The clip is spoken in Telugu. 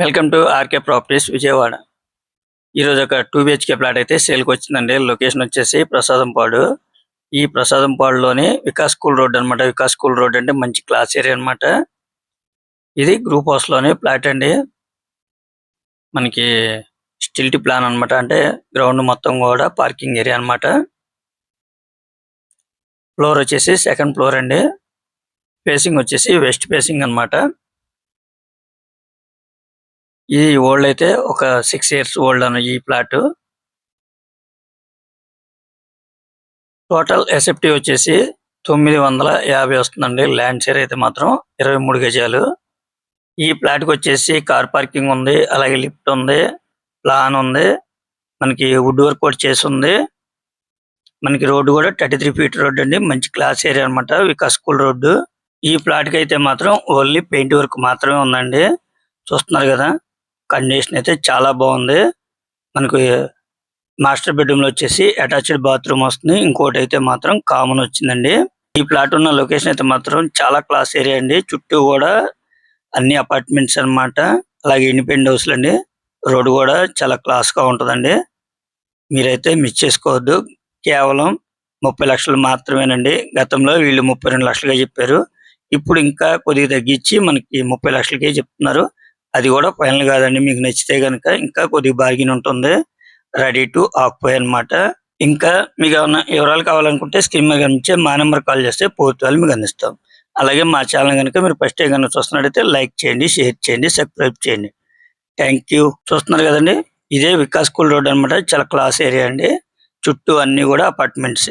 Welcome to RK properties Vijayawada. ఈరోజు ఒక 2 బిహెచ్కే ప్లాట్ అయితే సేల్కి వచ్చిందండి. లొకేషన్ వచ్చేసి ప్రసాదంపాడు. ఈ ప్రసాదంపాడులోని వికాస్ స్కూల్ రోడ్ అనమాట. వికాస్ స్కూల్ రోడ్ అంటే మంచి క్లాస్ ఏరియా అనమాట. ఇది గ్రూప్ హౌస్ లోని ప్లాట్ అండి. మనకి స్టిల్ట్ ప్లాన్ అనమాట. అంటే గ్రౌండ్ మొత్తం కూడా పార్కింగ్ ఏరియా అనమాట. ఫ్లోర్ వచ్చేసి సెకండ్ ఫ్లోర్ అండి. ఫేసింగ్ వచ్చేసి వెస్ట్ ఫేసింగ్ అనమాట. ఈ ఓల్డ్ అయితే ఒక 6 ఇయర్స్ ఓల్డ్ అన్న ఈ ప్లాట్. టోటల్ ఎసెప్టీ వచ్చేసి 950 వస్తుందండి. ల్యాండ్ షేర్ అయితే మాత్రం 23 గజాలు. ఈ ప్లాట్ కి వచ్చేసి కార్ పార్కింగ్ ఉంది, అలాగే లిఫ్ట్ ఉంది, ప్లాన్ ఉంది, మనకి వుడ్ వర్క్ కూడా చేసి ఉంది. మనకి రోడ్డు కూడా 33 ఫీట్ రోడ్ అండి. మంచి క్లాస్ ఏరియా అనమాట. Vikas school road. ఈ ప్లాట్ కి అయితే మాత్రం ఓన్లీ పెయింట్ వర్క్ మాత్రమే ఉందండి. చూస్తున్నారు కదా, కండిషన్ అయితే చాలా బాగుంది. మనకి మాస్టర్ బెడ్రూమ్ లో వచ్చేసి అటాచ్డ్ బాత్రూమ్ వస్తుంది. ఇంకోటి అయితే మాత్రం కామన్ వచ్చిందండి. ఈ ప్లాట్ ఉన్న లొకేషన్ అయితే మాత్రం చాలా క్లాస్ ఏరియా అండి. చుట్టూ కూడా అన్ని అపార్ట్మెంట్స్ అన్నమాట. అలాగే ఇండిపెండెంట్ హౌస్లు అండి. రోడ్ కూడా చాలా క్లాస్ గా ఉంటదండి. మీరైతే మిస్ చేసుకోవద్దు. కేవలం 30 లక్షలు మాత్రమేనండి. గతంలో వీళ్ళు 32 లక్షలుగా చెప్పారు. ఇప్పుడు ఇంకా కొద్దిగా తగ్గించి మనకి 30 లక్షలకే చెప్తున్నారు. అది కూడా ఫైనల్ కాదండి. మీకు నచ్చితే గనుక ఇంకా కొద్దిగా బార్గెన్ ఉంటుంది. రెడీ టు ఆక్యుపై అన్నమాట. ఇంకా మీకు ఏమైనా వివరాలు కావాలనుకుంటే స్క్రీన్ మీద కనిపించే మా నెంబర్ కాల్ చేస్తే పూర్తి వాళ్ళు మీకు అందిస్తాం. అలాగే మా ఛానల్ కనుక మీరు ఫస్ట్ టైం కనుక చూస్తున్నట్టయితే లైక్ చేయండి, షేర్ చేయండి, సబ్స్క్రైబ్ చేయండి. Thank you. చూస్తున్నారు కదండి, ఇదే వికాస్ స్కూల్ రోడ్ అనమాట. చాలా క్లాస్ ఏరియా అండి. చుట్టూ అన్ని కూడా అపార్ట్మెంట్స్.